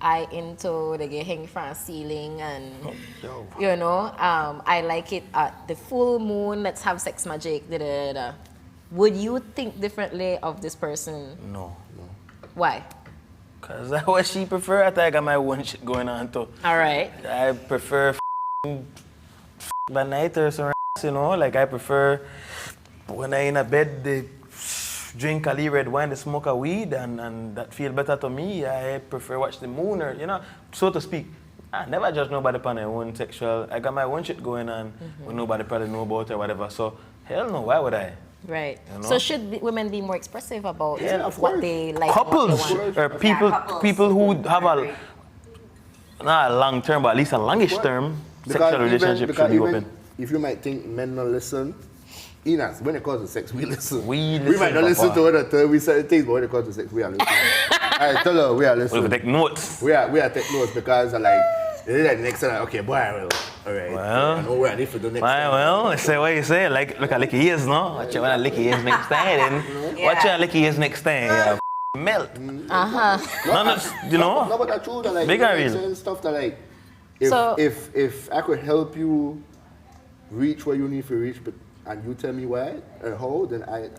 I into the get hang from a ceiling and you know, I like it at the full moon, let's have sex magic, da, da, da, da. Would you think differently of this person? No. Why? Because that's what she prefer. I think I got my own shit going on too. All right. I prefer by night or some you know, like I prefer when I in a bed, they drink a little red wine, they smoke a weed, and that feel better to me. I prefer watch the moon or, you know, so to speak. I never judge nobody upon their own sexual. I got my own shit going on when nobody probably know about it or whatever. So, hell no, why would I? Right. You know? So should women be more expressive about Yeah, of what course. they like? and Couples what they want? or people, couples. people who have a, not a long term, but at least a longish term sexual relationship should be open. If you might think men don't listen, Inas, when it comes to sex, we listen. We might listen, not listen Papa. to other terms, we certain things, but when it comes to sex, we are listening. I tell her, we are We listening. take notes. We are take notes because like, like next time, okay, boy, well, all right. Well, I know where I need to do next Why, time. well, say what you say. Like, look at licky ears, no? Watch you when I licky ears next time, then. Watch you licky ears next time. Yeah, melt. No, you know? No, but that's true. That, like, Big you know, and like, real. saying stuff that like, So- if I could help you reach where you need to reach, but and you tell me why or how, then I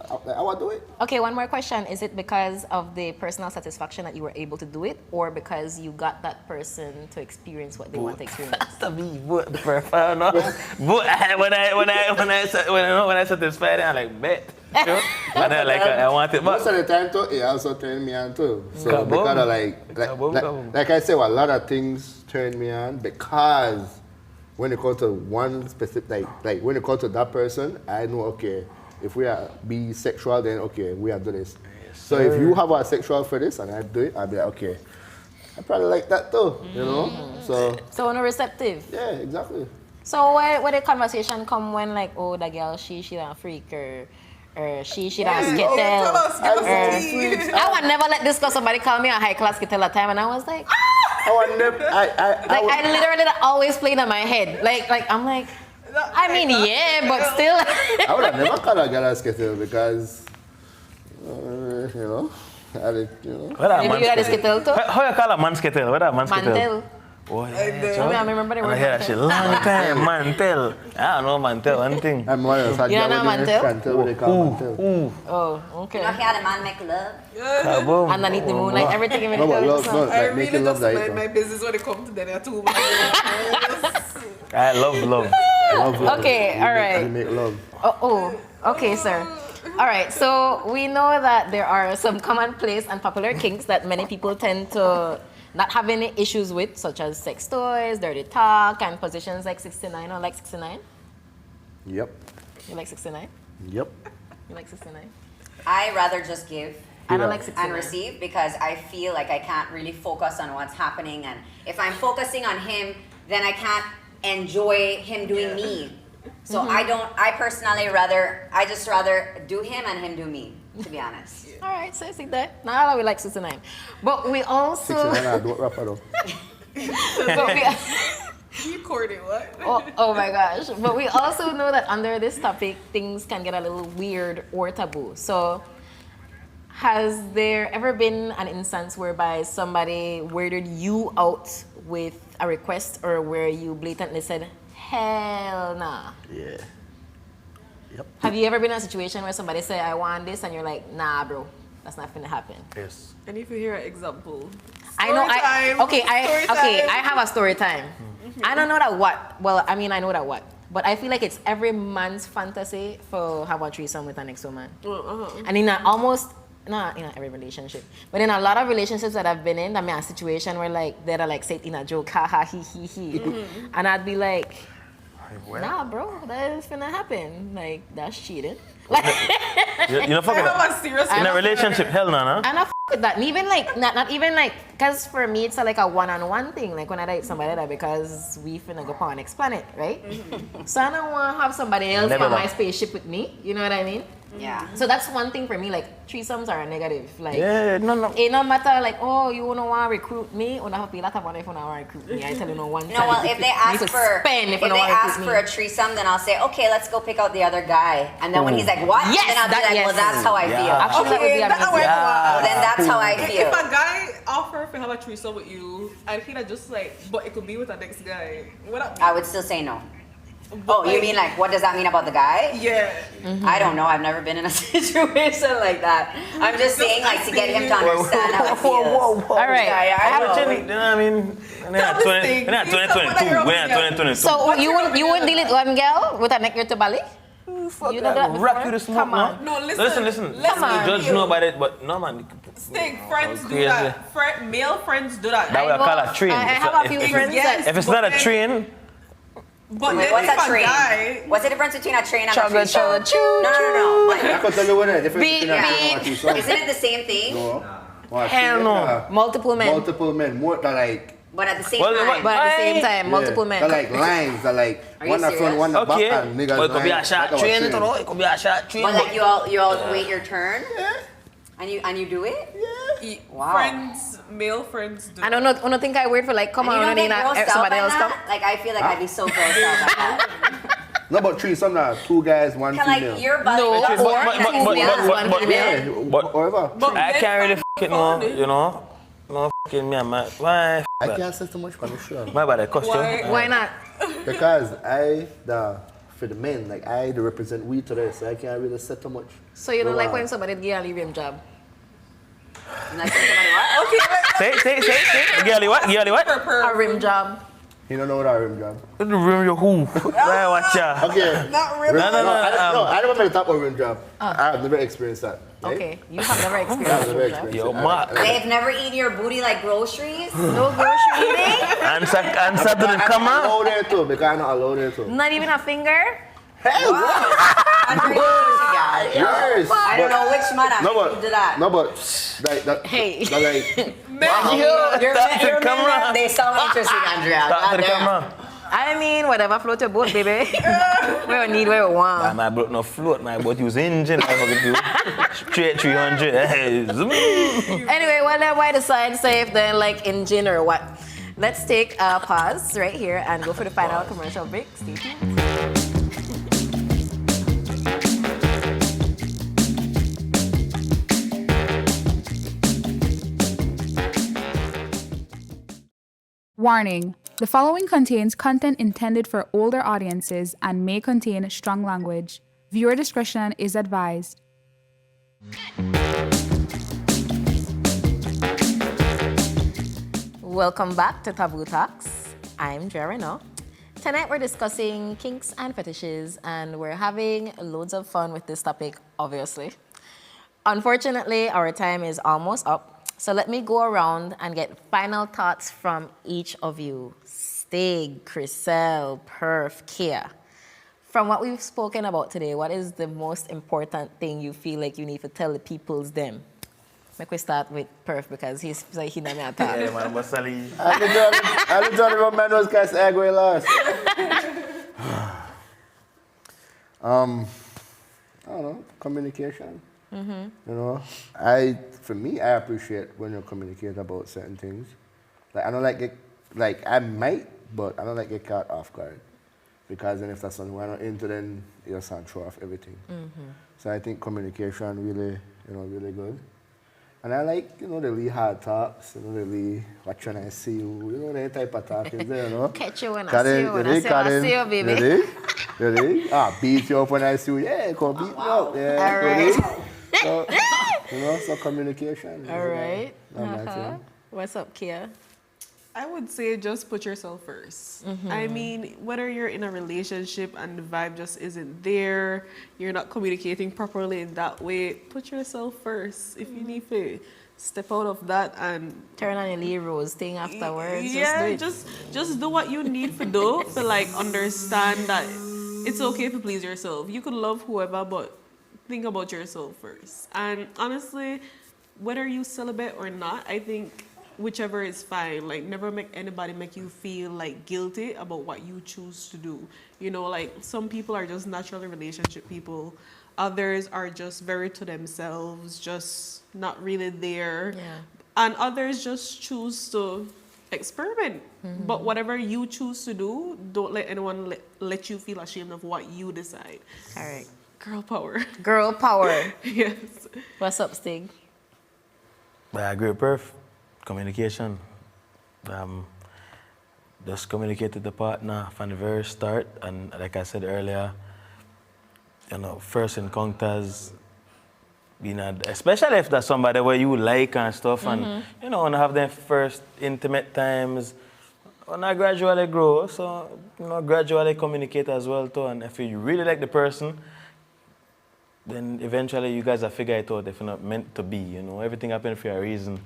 will do it. Okay, one more question. Is it because of the personal satisfaction that you were able to do it, or because you got that person to experience what they want to experience? To me, but the profile, no. But when I satisfied, I'm like, bet. Sure. And then I want it back. Most of the time too, he also turned me on too. So Kaboom. because of Kaboom. like I said, a lot of things turn me on because when it comes to one specific, like when it comes to that person, I know, okay, if we are bisexual, then okay, we are doing this. Yes, so if you have a sexual fetish and I do it, I'll be like, okay, I probably like that too, you know? So no receptive. Yeah, exactly. So where the conversation come when like, oh, the girl, she don't freak or she don't skittle. Tell us, give us the tea. I would never let this go. Somebody call me a high class skittle at time, and I was like, I literally always played in my head. Like I'm like, I mean, yeah, but still. I would have never called a girl a skittle because, you know, Maybe you had a skittle too? How you call a man skittle? What a man skittle? Mantel. Oh, I remember the I word hear that shit mantel. long time, mantel. I don't know mantel, one thing. I'm one of those. You don't know mantel? What they call mantel. Oh, okay. You know, he had a man make love. Kaboom. Underneath the moon, like everything in No, but the love, no, I like really making love just like mind my business when it comes to them too. I love love. love. Okay, all right. You make love. Okay, sir. All right, so we know that there are some commonplace and popular kinks that many people tend to not have any issues with, such as sex toys, dirty talk, and positions like 69 or like 69. Yep. You like 69? Yep. You like 69? I rather just give I don't like 69. and receive because I feel like I can't really focus on what's happening, and if I'm focusing on him, then I can't enjoy him doing me. So I personally just rather do him and him do me, to be honest. All right, so I see that. Now we like 69. But we also... 69, I don't rap at all. You recording what? Oh my gosh. But we also know that under this topic, things can get a little weird or taboo. So has there ever been an instance whereby somebody weirded you out with a request or where you blatantly said, hell nah? Yeah. Yep. Have you ever been in a situation where somebody say, I want this, and you're like, nah, bro, that's not gonna happen? Yes. And if you hear an example. I know. Story time. I have a story time. I don't know that what. Well, I mean, I know that what. But I feel like it's every man's fantasy for have a threesome with an ex-woman. And in not in every relationship, but in a lot of relationships that I've been in, I mean, a situation where like they're like say in a joke, ha ha he, and I'd be like, nah, bro, that is finna happen. Like that's cheating. Like, you know, fuck I it. have a serious In a relationship, hell no, no. and I f with that. And even like not even like, cause for me it's like a one-on-one thing. Like when I date somebody that because we finna go on next planet, right? So I don't want to have somebody else on my spaceship with me. You know what I mean? Yeah. So that's one thing for me. Like threesomes are a negative. Like no. it no matter like, oh, you wanna want to recruit me, or not lot of money if you wanna recruit me. I tell you no one. No, well, if they ask for a threesome, then I'll say, okay, let's go pick out the other guy. And then when he's like, what? Yes, then I'll be like, well, that's how I feel. Actually, that would be amazing. Then that's how I feel. If a guy offer to have a threesome with you, and he'd just like, but it could be with the next guy. What up? I would still say no. Oh, you mean like, what does that mean about the guy? Yeah. I don't know. I've never been in a situation like that. I'm just saying, like, to get him to understand how it feels. All right. Yeah, I know. You know what I mean? We're not 2022. So you would deal with one girl with a neck to Bali? Fuck You know that before? rock you to smoke, Come on. no? No, listen. Let's judge nobody, but no man. Sting, friends do Crazy. that. Male friends do that. That we call a train. I have a few friends that... If it's not a train, But Wait, then what's if a a train? guy, What's the difference between a train and a Chugga, threesome? chugga, No. I can tell you what the difference between a Beep, threesome and a threesome. Isn't it the same thing? No. Hell no. Multiple men. Multiple men. More than like. But at the same Well, time. But at the same time, multiple men. They're like lines. They're like Are you one at front, serious? one at back, okay. and niggas. But it could be a lines, short like train, you know? It could be a short train. But like you all wait your turn? And you do it? Wow. male friends do I don't know. I don't think I wait for like, come And on, you don't get grossed out somebody by else come. that? Like, I feel like I'd be so grossed out by that. No, but threesome now. 2 guys, 1 Can female. like your body No, or but- but- Whatever. I can't really f it no, you know? No f***ing me and my... Why I can't say too much for the show. my bad, I cost you. Why? Why not? Because the for the men. Like I represent we today, so I can't really say too much. So you don't like when somebody give you a rim job? Like somebody what? Okay. Say. Girlie what? A rim job. You don't know what I rim job. Rim your who? Right, watch ya. Okay. Not rim. No. I never made a top of rim job. I've never experienced that. Right? Okay. You have never I've experienced never a rim job. experienced Yo, it. ma. They've never eaten your booty like groceries? No grocery eating? Answer to the I'm not camera. allowed there too, because I'm not allowed there too. Not even a finger? Hell, Andre, you pussy guy. yes. I don't know which man No, did that. like that. Hey. That, like, Your the camera. men, they sound interesting, Andrea. Talk to the Goddamn. camera. I mean, whatever float your boat, baby. We don't need where we want. My boat no float, my boat use engine. I fucking do straight 300. Hey, zoom. Anyway, well, why decide safe then like engine or what? Let's take a pause right here and go for the final commercial break. Stay tuned. Warning: the following contains content intended for older audiences and may contain strong language. Viewer discretion is advised. Welcome back to Taboo Talks. I'm Jerino. Tonight we're discussing kinks and fetishes, and we're having loads of fun with this topic, obviously. Unfortunately, our time is almost up. So let me go around and get final thoughts from each of you. Stig, Chriselle, Perf, Kia. From what we've spoken about today, what is the most important thing you feel like you need to tell the peoples them? Make we start with Perf because he's like he never attack. Yeah, man, but Sally. I don't know man was cast egg way last. I don't know, communication. You know, for me, I appreciate when you communicate about certain things. Like I don't like get, like I might, but I don't like get caught off guard, because then if that's something we're not into, then you just can't throw off everything. So I think communication really, really good. And I like, the really hard talks, the really what can I see you, that type of talk is there, Catch you when I see you, when I see you, baby. Really? Beat you up when I see you. Yeah, come beat me up. Yeah, All right. So, so communication. All right. My thing. What's up, Kia? I would say just put yourself first. I mean, whether you're in a relationship and the vibe just isn't there, you're not communicating properly in that way, put yourself first. If you need to step out of that and Turn on your Lee Rose thing afterwards. yeah, Just do it. just do what you need to do to like understand that it's okay to please yourself. You could love whoever, but think about yourself first. And honestly, whether you celibate or not, I think whichever is fine. Like, never make anybody make you feel like guilty about what you choose to do. Like some people are just naturally relationship people. Others are just very to themselves, just not really there. Yeah. And others just choose to experiment. But whatever you choose to do, don't let anyone let you feel ashamed of what you decide. All right. Girl power. Girl power. Yes. What's up, Stig? I agree with Perf. Communication. Just communicate with the partner from the very start. And like I said earlier, first encounters, especially if that's somebody where you like and stuff, and want to have them first intimate times, and I gradually grow. So, gradually communicate as well too. And if you really like the person, then eventually you guys will figure it out if you're not meant to be. Everything happens for a reason.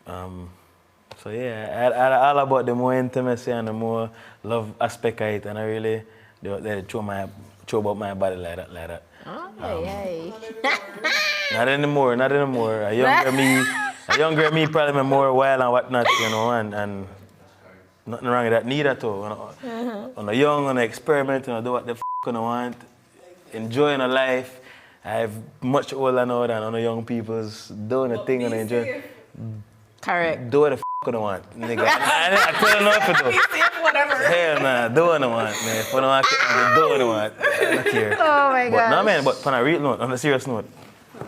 So yeah, I all about the more intimacy and the more love aspect of it, and I really they throw about my body like that. Oh, hey. Not anymore. A younger me probably more wild and whatnot, and nothing wrong with that neither too. On a young, on a experiment, do what the I want, enjoying a life. I have much older now than on the young people's doing the thing and enjoy. Correct. Do what the I want, nigga. I tell you not to do. Whatever. Hell nah, do what I want, man. If I don't want, do what I want. I don't care. Oh my But God. no, man, but on a real note, on a serious note,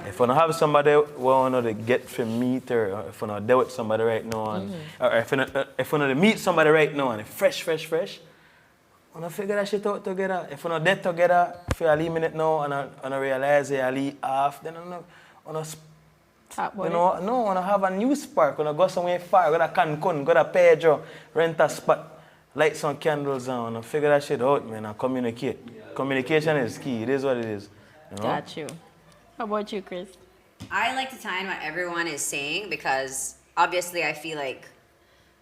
if I don't have somebody who want to get for meet, or if I don't deal with somebody right now, or if I don't meet somebody right now and fresh, wanna figure that shit out together. If we're not dead together, if you eliminate now and I realize you leave off, then I wanna have a new spark. Wanna go somewhere far, go to Cancun, go to Pedro, rent a spot, light some candles and wanna figure that shit out, man, and communicate. Yeah. Communication is key. It is what it is. You know? Got you. How about you, Chris? I like to tie in what everyone is saying because obviously I feel like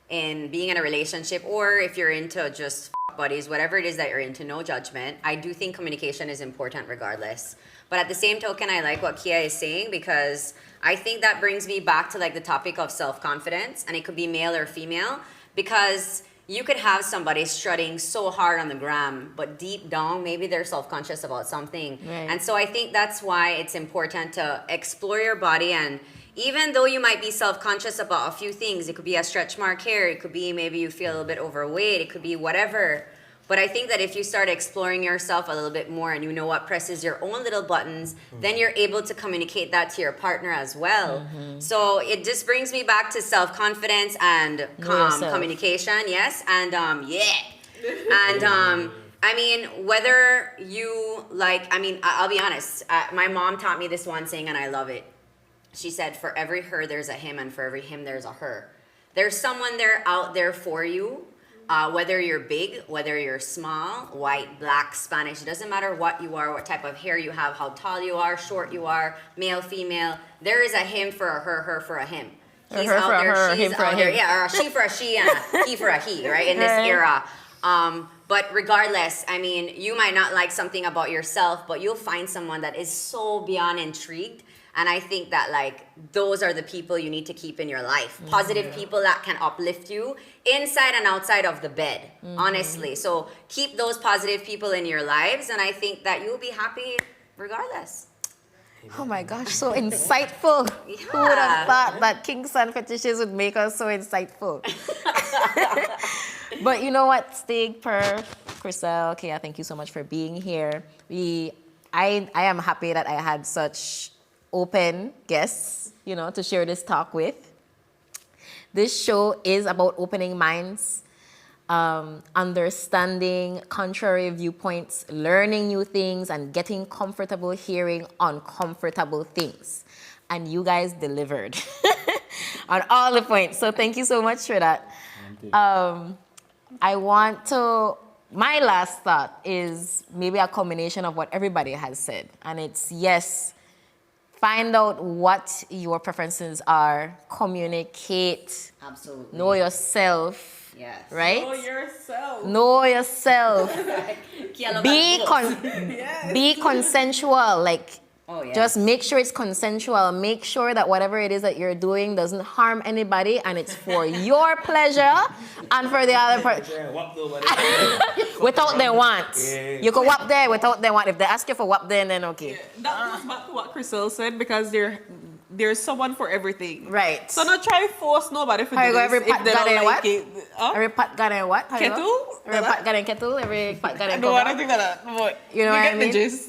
in being in a relationship or if you're into just buddies, whatever it is that you're into, no judgment. I do think communication is important regardless. But at the same token, I like what Kia is saying because I think that brings me back to like the topic of self-confidence, and it could be male or female, because you could have somebody strutting so hard on the gram, but deep down, maybe they're self-conscious about something. Right. And so I think that's why it's important to explore your body. And even though you might be self-conscious about a few things, it could be a stretch mark here, it could be maybe you feel a little bit overweight, it could be whatever. But I think that if you start exploring yourself a little bit more and you know what presses your own little buttons, then you're able to communicate that to your partner as well. So it just brings me back to self-confidence and communication, yes, and and I mean, whether you like, I mean, I'll be honest, my mom taught me this one saying and I love it. She said, for every her, there's a him, and for every him, there's a her. There's someone there out there for you. Whether you're big, whether you're small, white, black, Spanish, it doesn't matter what you are, what type of hair you have, how tall you are, short you are, male, female, there is a him for a her for a him. He's her out for a there, her, she's him for a out there. him. Yeah, or a she for a she and a he for a he, right, in this era. But regardless, I mean, you might not like something about yourself, but you'll find someone that is so beyond intrigued. And I think that like those are the people you need to keep in your life. Positive people that can uplift you inside and outside of the bed, honestly. So keep those positive people in your lives, and I think that you'll be happy regardless. Oh my gosh, so insightful. Yeah. Who would have thought that Kinks and Fetishes would make us so insightful? But you know what, Stig, Per, Chriselle, Kia, thank you so much for being here. I am happy that I had such open guests, you know, to share this talk with. This show is about opening minds, understanding contrary viewpoints, learning new things, and getting comfortable hearing uncomfortable things. And you guys delivered on all the points. So thank you so much for that. My last thought is maybe a combination of what everybody has said. And it's, yes, find out what your preferences are, communicate. Absolutely. Know yourself. Yes. Right? Know yourself. Know yourself. Be consensual. Like, just make sure it's consensual. Make sure that whatever it is that you're doing doesn't harm anybody, and it's for your pleasure and for the other person. Without their want. Yeah. You can whap there without their want. If they ask you for whap there, then okay. Yeah, that goes back to what Chriselle said, because there's someone for everything. Right. So not try force nobody for How this every pot if they got don't in like what? it. Huh? Every pot got in what? How you go? Kettle? Every pot got in kettle, every pot got in No, I cover. don't think that. But You know what I mean? get the gist.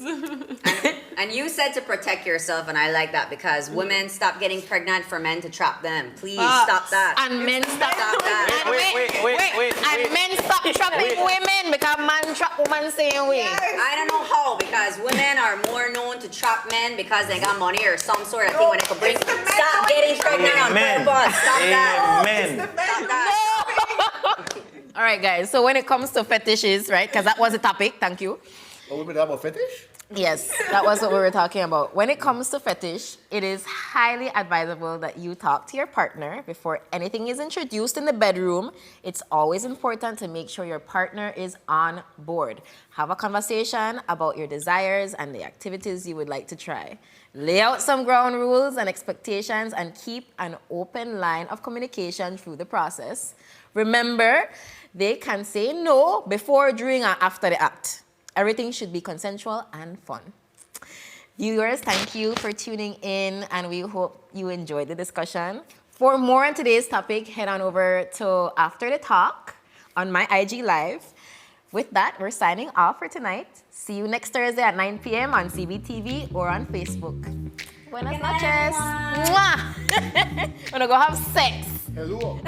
And you said to protect yourself, and I like that, because women stop getting pregnant for men to trap them. Please stop that. And men stop that. And men stop trapping women because man trap woman same way. I don't know how, because women are more known to trap men because they got money or some sort of thing when they could bring. Stop getting pregnant on purpose. Stop that. Stop that. All right, guys. So when it comes to fetishes, right? Because that was the topic. Thank you. What we talking about fetish? Yes, that was what we were talking about. When it comes to fetish, it is highly advisable that you talk to your partner before anything is introduced in the bedroom. It's always important to make sure your partner is on board. Have a conversation about your desires and the activities you would like to try. Lay out some ground rules and expectations, and keep an open line of communication through the process. Remember, they can say no before, during, or after the act. Everything should be consensual and fun. Viewers, thank you for tuning in, and we hope you enjoyed the discussion. For more on today's topic, head on over to After the Talk on my IG Live. With that, we're signing off for tonight. See you next Thursday at 9 p.m. on CBTV or on Facebook. Buenas noches. Mwah! We're gonna go have sex. Hello.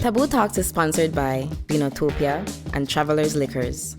Taboo Talks is sponsored by Vinotopia and Travelers Liquors.